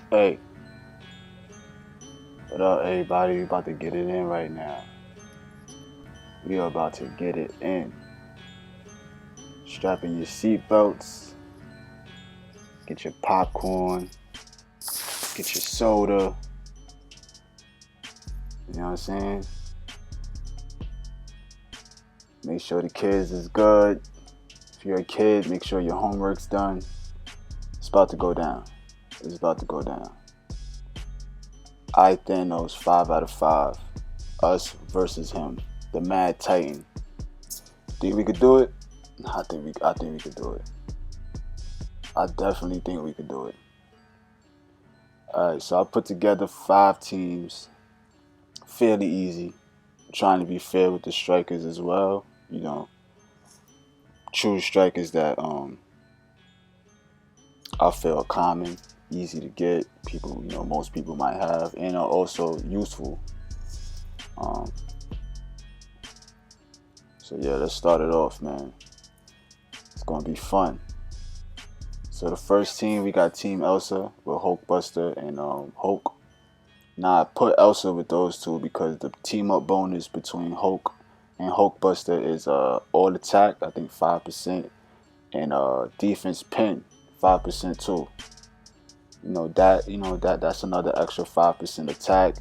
Hey, what up, everybody? We about to get it in right now. We are about to get it in. Strap in your seatbelts, get your popcorn, get your soda. You know what I'm saying? Make sure the kids is good. If you're a kid, make sure your homework's done. It's about to go down. It's about to go down. I Thanos 5 out of 5. Us versus him, the Mad Titan. Think we could do it? I think we could do it. I definitely think we could do it. Alright, so I put together 5 teams. Fairly easy. I'm trying to be fair with the strikers as well. You know, true strikers that I feel common, easy to get. People, most people might have, and are also useful. Um, so yeah, let's start it off, man. It's gonna be fun. So the first team, we got Team Elsa with Hulkbuster and Hulk. Now I put Elsa with those two because the team up bonus between Hulk and Hulkbuster is all attack, I think 5%, and defense pin 5% too. That's another extra 5% attack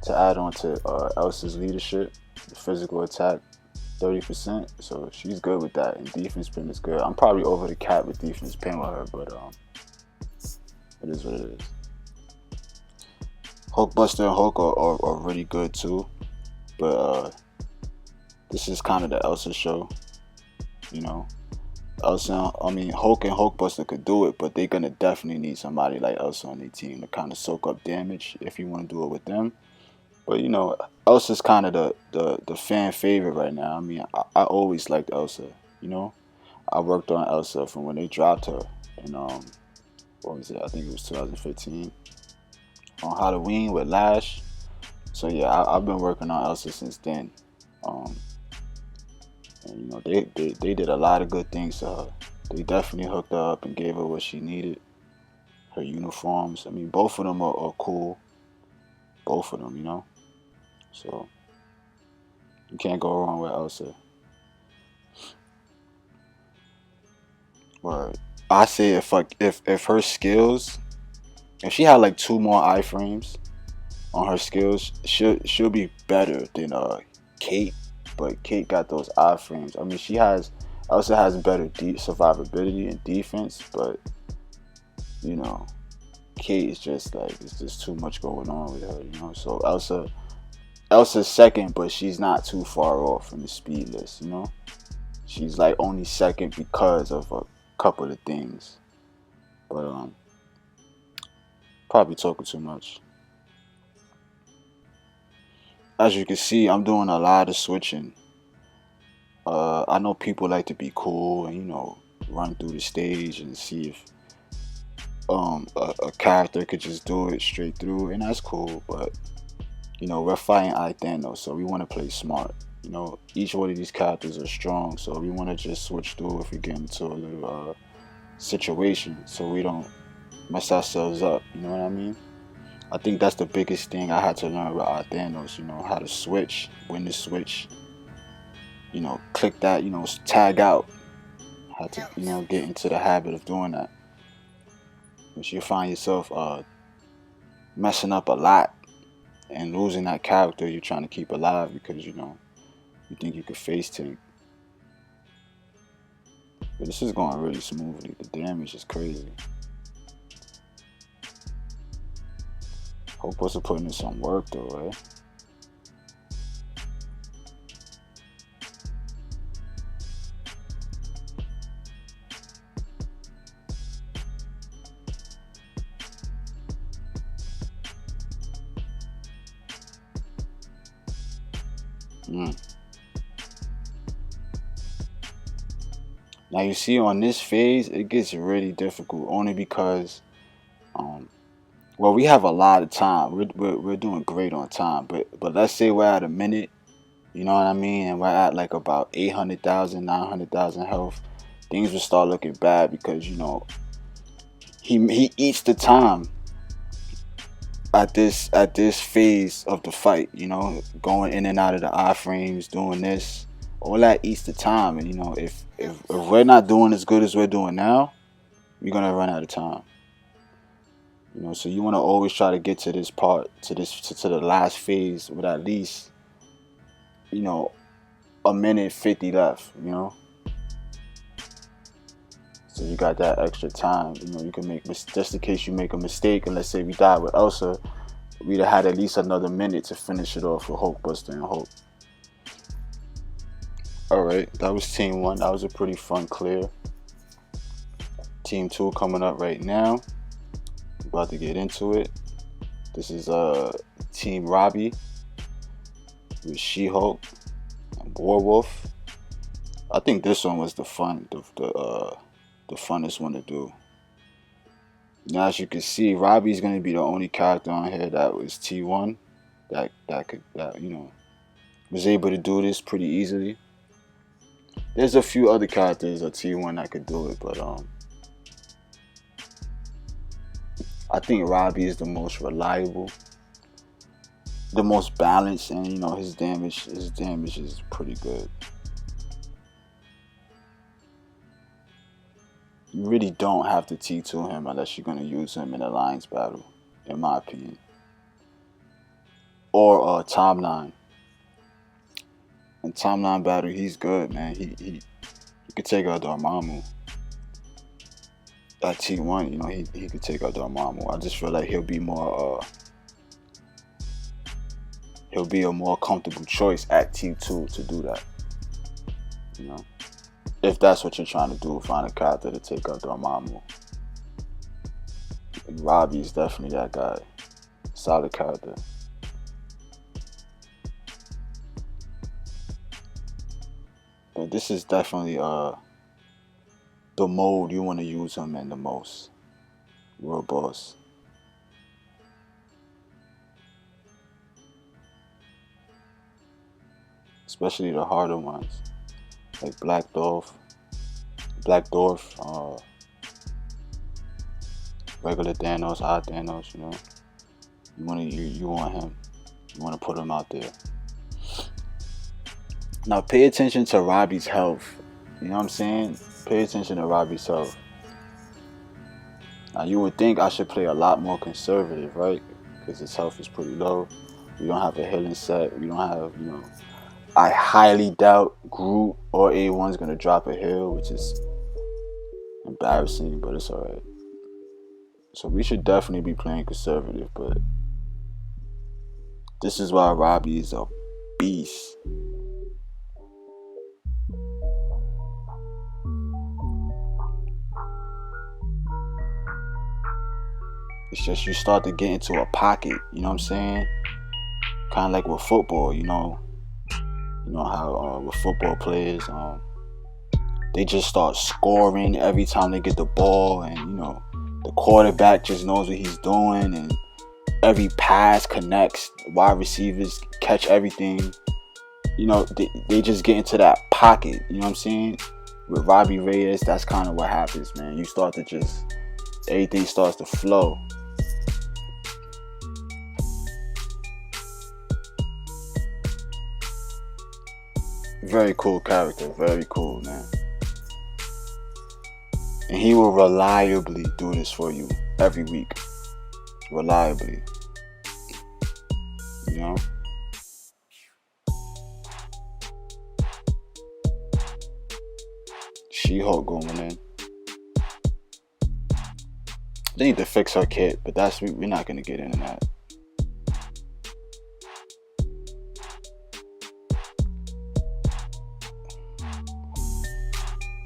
to add on to Elsa's leadership, the physical attack 30%. So she's good with that, and defense pin is good. I'm probably over the cap with defense pin with her, but it is what it is. Hulkbuster and Hulk are really good too, but this is kind of the Elsa show, you know. Hulk and Hulkbuster could do it, but they're gonna definitely need somebody like Elsa on their team to kind of soak up damage if you want to do it with them. But Elsa's kind of the fan favorite right now. I always liked Elsa. You know, I worked on Elsa from when they dropped her, and what was it? I think it was 2015 on Halloween with Lash. So yeah, I've been working on Elsa since then. Um, and they did a lot of good things to her. They definitely hooked her up and gave her what she needed. Her uniforms. Both of them are cool. Both of them. So you can't go wrong with Elsa. Word. I say if her skills, if she had like 2 more iframes on her skills, she'll be better than Kate. But Kate got those iframes. Elsa has better survivability and defense, but you know Kate is just like it's just too much going on with her. So Elsa's second, but she's not too far off from the speed list. She's like only second because of a couple of things. But probably talking too much. As you can see, I'm doing a lot of switching. I know people like to be cool and run through the stage and see if a character could just do it straight through, and that's cool. But we're fighting Thanos, so we want to play smart. Each one of these characters are strong, so we want to just switch through if we get into a little situation, so we don't mess ourselves up. You know what I mean? I think that's the biggest thing I had to learn about Thanos. How to switch, when to switch. Click that. Tag out. How to get into the habit of doing that. Which you find yourself messing up a lot and losing that character you're trying to keep alive because you think you could face tank. But this is going really smoothly. The damage is crazy. Hope was putting in some work though, right? Mm. Now you see on this phase, it gets really difficult only because, well, we have a lot of time. We're doing great on time, but let's say we're at a minute, you know what I mean, and we're at like about 800,000, 900,000 health. Things will start looking bad because he eats the time at this phase of the fight. Going in and out of the iframes, doing this, all that eats the time. And if we're not doing as good as we're doing now, we're gonna run out of time. So you want to always try to get to this part, to the last phase with at least you know a minute 50 left. So you got that extra time. You can make just in case you make a mistake, and let's say we died with Elsa, we'd have had at least another minute to finish it off with Hulkbuster and Hulk. Alright, that was team 1. That was a pretty fun clear. Team 2 coming up right now. About to get into it. This is Team Robbie with She-Hulk and Warwolf. I think this one was the funnest one to do. Now, as you can see, Robbie's gonna be the only character on here that was T1 that was able to do this pretty easily. There's a few other characters of T1 that could do it, but I think Robbie is the most reliable, the most balanced, and his damage is pretty good. You really don't have to T2 him unless you're going to use him in alliance battle, in my opinion. Or timeline. In timeline battle, he's good, man. He could take out Dormammu. At T1, he could take out Dormammu. I just feel like he'll be a more comfortable choice at T2 to do that. If that's what you're trying to do, find a character to take out Dormammu. And Robbie's definitely that guy. Solid character. But this is definitely the mode you want to use him in the most. World Boss. Especially the harder ones. Like Black Dwarf, regular Thanos, hot Thanos. You want him. You want to put him out there. Now pay attention to Robbie's health. You know what I'm saying? Pay attention to Robbie's health. Now you would think I should play a lot more conservative, right? Because his health is pretty low. We don't have a healing set. We don't have, I highly doubt Groot or A1's gonna drop a heal, which is embarrassing, but it's alright. So we should definitely be playing conservative, but this is why Robbie is a beast. It's just you start to get into a pocket, you know what I'm saying? Kind of like with football, how with football players, they just start scoring every time they get the ball, and the quarterback just knows what he's doing, and every pass connects. Wide receivers catch everything. They just get into that pocket. You know what I'm saying? With Robbie Reyes, that's kind of what happens, man. You start to everything starts to flow. Very cool character, very cool, man. And he will reliably do this for you every week. Reliably. She-Hulk going in. They need to fix her kit, but we're not gonna get into that.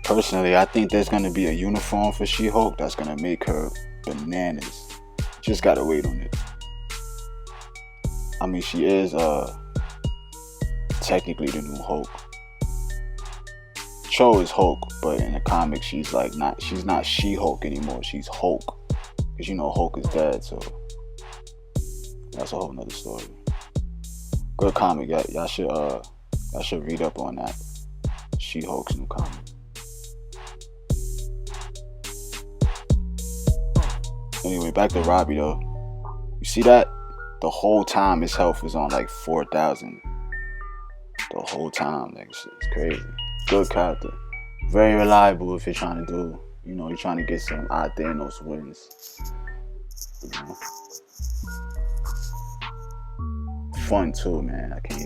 Personally, I think there's gonna be a uniform for She-Hulk that's gonna make her bananas. Just gotta wait on it. I mean, she is technically the new Hulk. Cho is Hulk, but in the comics she's not She-Hulk anymore. She's Hulk, because Hulk is dead, so that's a whole nother story. Good comic, y'all should read up on that. She-Hulk's new comic. Anyway, back to Robbie though. You see that? The whole time his health was on like 4,000. The whole time, like it's crazy. Good character. Very reliable if you're trying to do, you're trying to get some Thanos wins. Fun too, man. I can't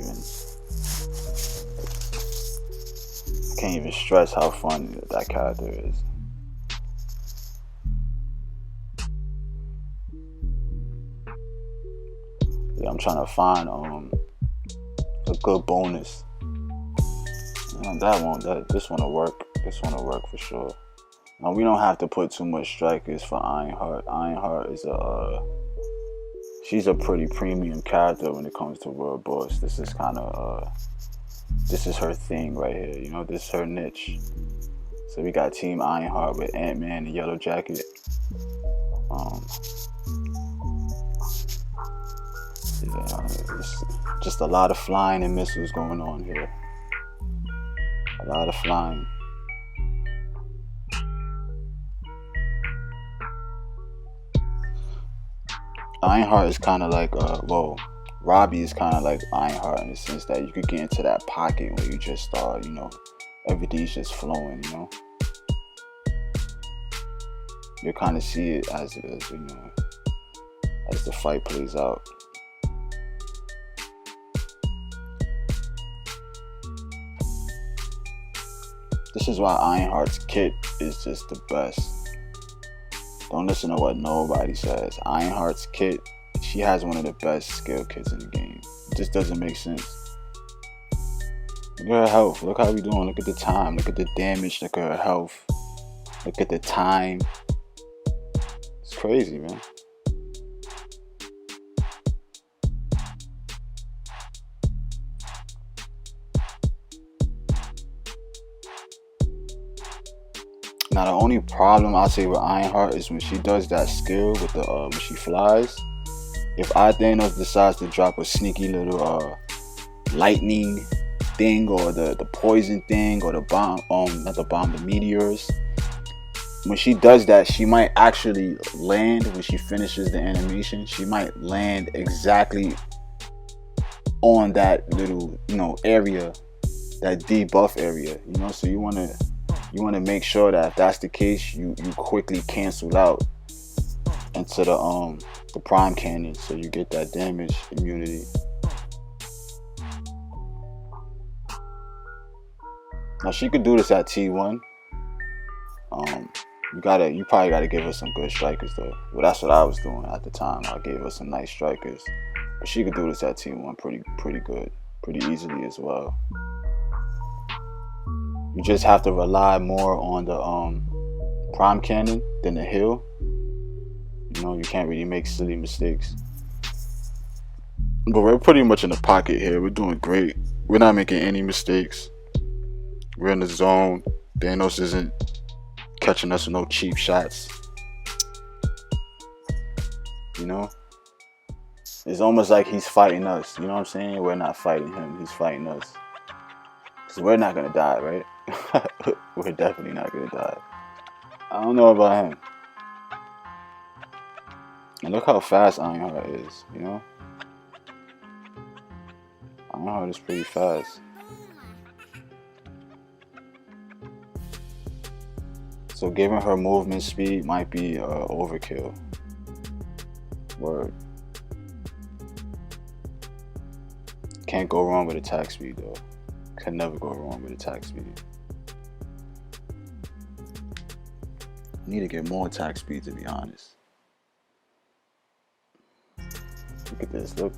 even stress how fun that character is. Yeah, I'm trying to find a good bonus. This one will work. This one will work for sure. Now we don't have to put too much strikers for Ironheart. Ironheart is she's a pretty premium character when it comes to World Boss. This is kind of this is her thing right here. This is her niche. So we got Team Ironheart with Ant-Man and Yellow Jacket. Just a lot of flying and missiles going on here. A lot of flying. Ironheart is kind of like, Robbie is kind of like Ironheart in the sense that you could get into that pocket where you just start, everything's just flowing, You kind of see it as the fight plays out. This is why Ironheart's kit is just the best. Don't listen to what nobody says. Ironheart's kit, she has one of the best skill kits in the game. It just doesn't make sense. Look at her health. Look how we doing. Look at the time. Look at the damage. Look at her health. Look at the time. It's crazy, man. Now the only problem I say with Ironheart is when she does that skill with the when she flies. If Thanos decides to drop a sneaky little lightning thing or the poison thing or the bomb, not the bomb, the meteors. When she does that, she might actually land when she finishes the animation. She might land exactly on that little, area, that debuff area. So you want to make sure that if that's the case, you quickly cancel out into the prime cannon, so you get that damage immunity. Now she could do this at T1. You probably gotta give her some good strikers though. Well, that's what I was doing at the time. I gave her some nice strikers, but she could do this at T1 pretty good, pretty easily as well. You just have to rely more on the prime cannon than the heal. You can't really make silly mistakes. But we're pretty much in the pocket here. We're doing great. We're not making any mistakes. We're in the zone. Thanos isn't catching us with no cheap shots. It's almost like he's fighting us. You know what I'm saying? We're not fighting him. He's fighting us. Because we're not going to die, right? We're definitely not going to die. I don't know about him. And look how fast Ironheart is, Ironheart is pretty fast. So giving her movement speed might be overkill. Word. Can't go wrong with attack speed though. Can never go wrong with attack speed. Need to get more attack speed, to be honest. Look at this. Look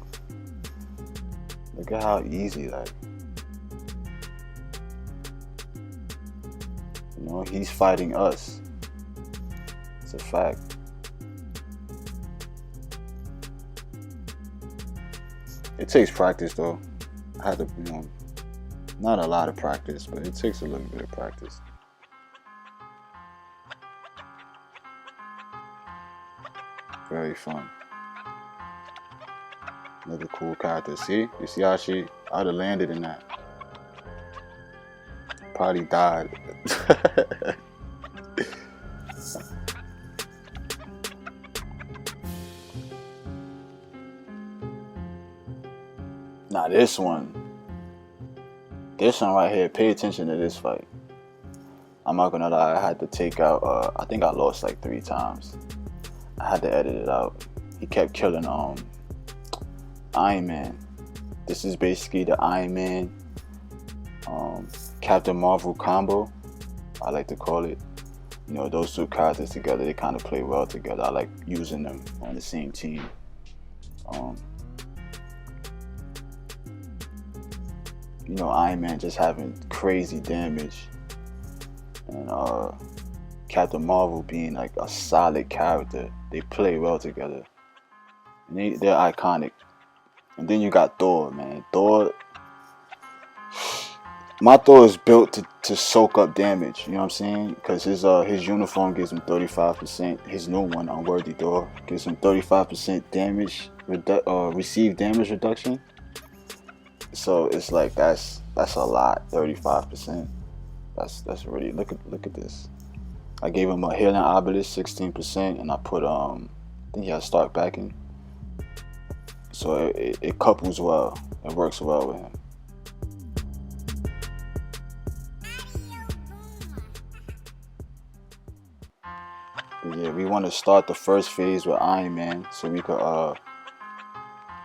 at how easy, like, he's fighting us. It's a fact. It takes practice though. I had to, not a lot of practice, but it takes a little bit of practice. Very fun. Another cool character. See? You see how I'd have landed in that. Probably died. Now this one right here. Pay attention to this fight. I'm not gonna lie. I had to take out. I think I lost like 3 times. I had to edit it out. He kept killing Iron Man. This is basically the Iron Man Captain Marvel combo, I like to call it. You know, those two characters together, they kind of play well together. I like using them on the same team. You know, Iron Man just having crazy damage, and Captain Marvel being like a solid character. They play well together. And they're iconic. And then you got Thor, man. My Thor is built to soak up damage. You know what I'm saying? Because his uniform gives him 35%. His new one, Unworthy Thor, gives him 35% damage, received damage reduction. So it's like that's a lot. 35%. That's really look at this. I gave him a healing obelisk 16%, and I put I think he has Stark backing. So it couples well. It works well with him. But yeah, we want to start the first phase with Iron Man so we could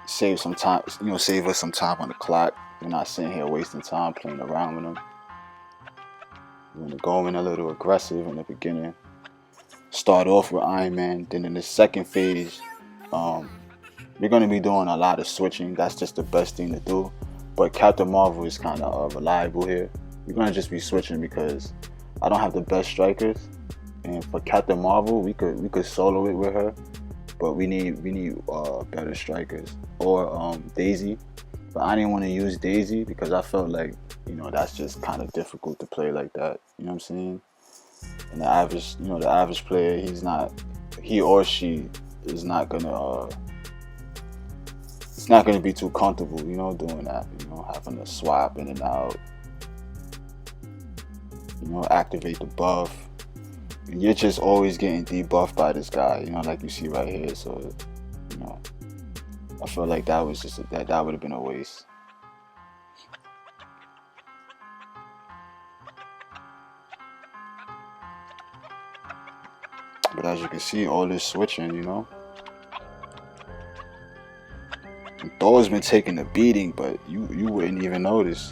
save some time. You know, save us some time on the clock. We're not sitting here wasting time playing around with him. We want to go in a little aggressive in the beginning. Start off with Iron Man. Then in the second phase, we're going to be doing a lot of switching. That's just the best thing to do. But Captain Marvel is kind of reliable here. We're going to just be switching because I don't have the best strikers. And for Captain Marvel, we could solo it with her. But we need better strikers. Or Daisy. But I didn't want to use Daisy because I felt like, you know, that's just kind of difficult to play like that. You know what I'm saying? And the average player, he or she is not gonna it's not gonna be too comfortable, you know, doing that, you know, having to swap in and out, you know, activate the buff. And you're just always getting debuffed by this guy, you know, like you see right here. So, you know, I feel like that was just that would have been a waste. But as you can see, all this switching, you know. And Thor's been taking a beating, but you wouldn't even notice.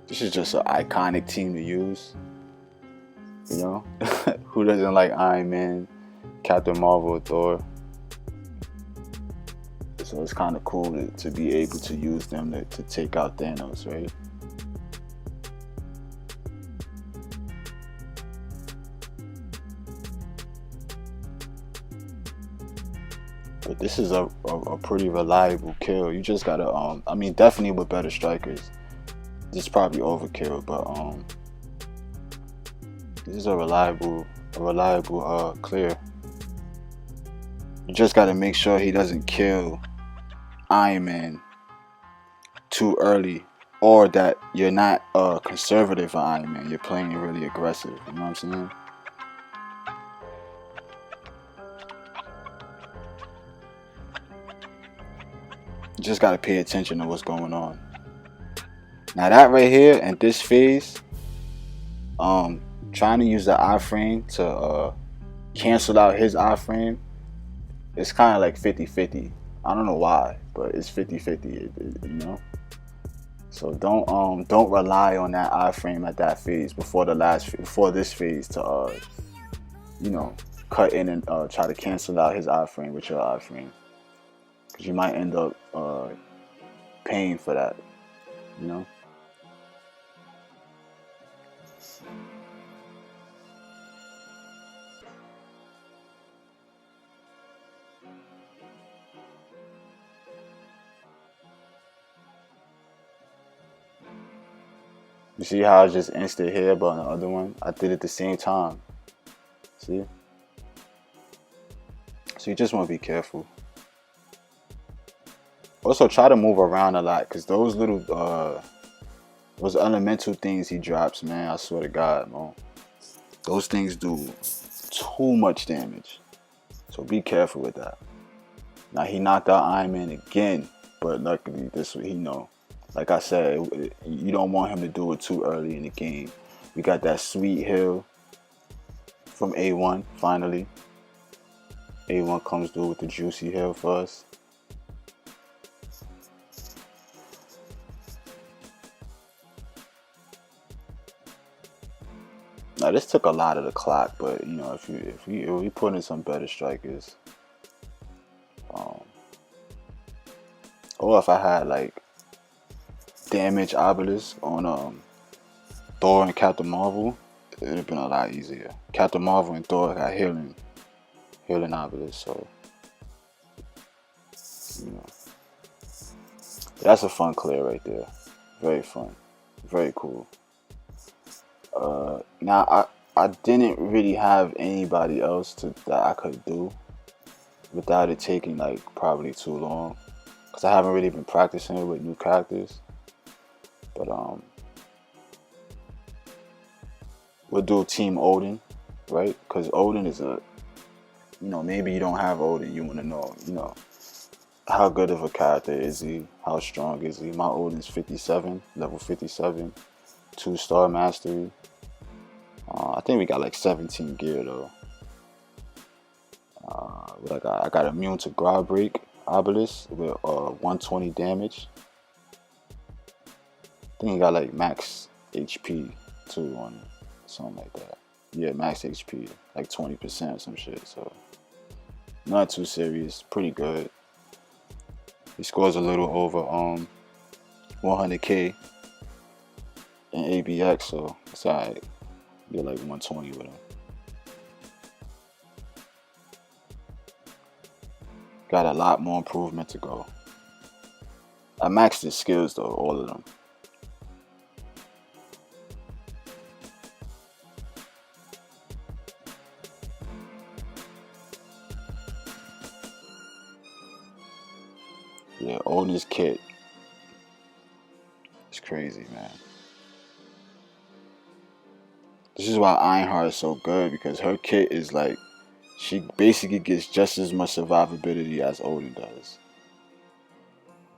This is just an iconic team to use. You know? Who doesn't like Iron Man, Captain Marvel, Thor? So it's kind of cool to be able to use them to take out Thanos, right? But this is a pretty reliable kill. You just gotta, I mean, definitely with better strikers. This is probably overkill, but this is a reliable clear. You just gotta make sure he doesn't kill Iron Man too early, or that you're not conservative for Iron Man. You're playing really aggressive. You know what I'm saying? You just gotta pay attention to what's going on. Now that right here and this phase, trying to use the iframe to cancel out his iframe, it's kind of like 50-50. I don't know why, but it's 50-50, you know. So don't rely on that iframe at that phase before this phase to you know, cut in and try to cancel out his iframe with your iframe, because you might end up paying for that, you know. You see how I just instant here, but on the other one, I did it at the same time. See? So you just want to be careful. Also, try to move around a lot, because those little, those elemental things he drops, man, I swear to God, man. Those things do too much damage. So be careful with that. Now he knocked out Iron Man again, but luckily this he know. Like I said, you don't want him to do it too early in the game. We got that sweet heal from A1 finally. A1 comes through with the juicy heal for us. Now this took a lot of the clock, but you know if we put in some better strikers, or if I had like damage obelisk on Thor and Captain Marvel, it would have been a lot easier. Captain Marvel and Thor got healing obelisk, so you know that's a fun clear right there. Very fun, very cool. Now I didn't really have anybody else that I could do without it taking like probably too long, because I haven't really been practicing with new characters. But we'll do Team Odin, right? Because Odin is maybe you don't have Odin, you want to know, how good of a character is he? How strong is he? My Odin's 57, level 57, 2-star mastery. I think we got like 17 gear though. I got immune to Ground Break Obelisk with 120 damage. I think he got like max HP too on it, something like that. Yeah, max HP, like 20% or some shit. So not too serious, pretty good. He scores a little over 100k in ABX, so it's alright. You're like 120 with him. Got a lot more improvement to go. I maxed his skills though, all of them. Yeah, Odin's kit. It's crazy, man. This is why Ironheart is so good, because her kit is like, she basically gets just as much survivability as Odin does.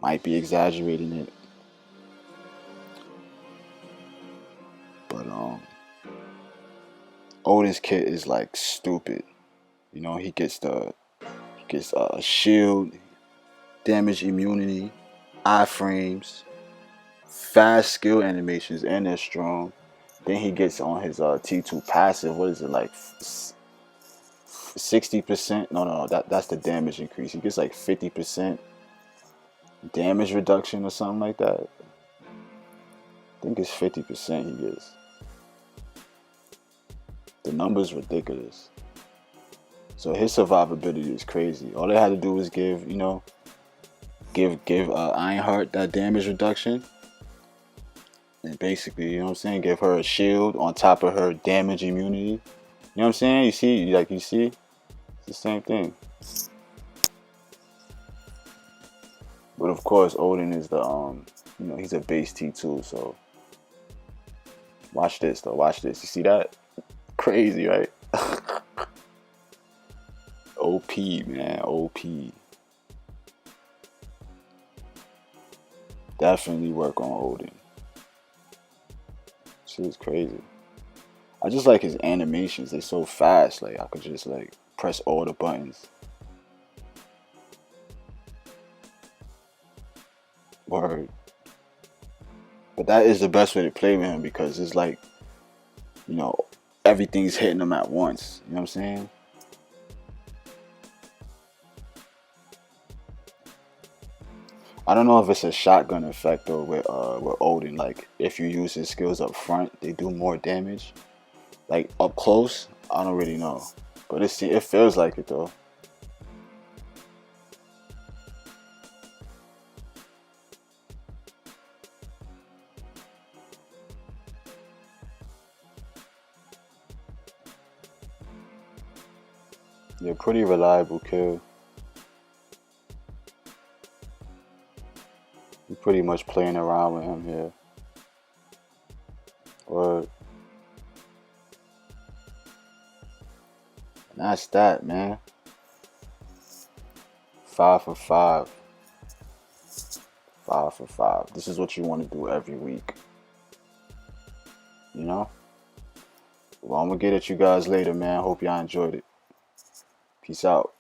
Might be exaggerating it, but Odin's kit is like stupid. You know, he gets shield, damage immunity, iframes, fast skill animations, and they're strong. Then he gets on his T2 passive. What is it, like 60%? No, that's the damage increase. He gets like 50% damage reduction or something like that. I think it's 50% he gets. The number's ridiculous. So his survivability is crazy. All they had to do was give Ironheart that damage reduction. And basically, you know what I'm saying, give her a shield on top of her damage immunity. You know what I'm saying? You see, it's the same thing. But of course, Odin is the he's a base T2, so watch this though. Watch this. You see that? Crazy, right? OP, man. OP. Definitely work on Odin. Shit is crazy. I just like his animations. They're so fast. Like, I could just like press all the buttons. Word. But that is the best way to play with him, because it's like, everything's hitting him at once. You know what I'm saying? I don't know if it's a shotgun effect though with Odin. Like, if you use his skills up front, they do more damage. Like up close, I don't really know, but it feels like it though. Yeah, pretty reliable kill. You're pretty much playing around with him here. Or That's that, man. 5 for 5. 5 for 5. This is what you want to do every week. You know? Well, I'm gonna get at you guys later, man. Hope y'all enjoyed it. Peace out.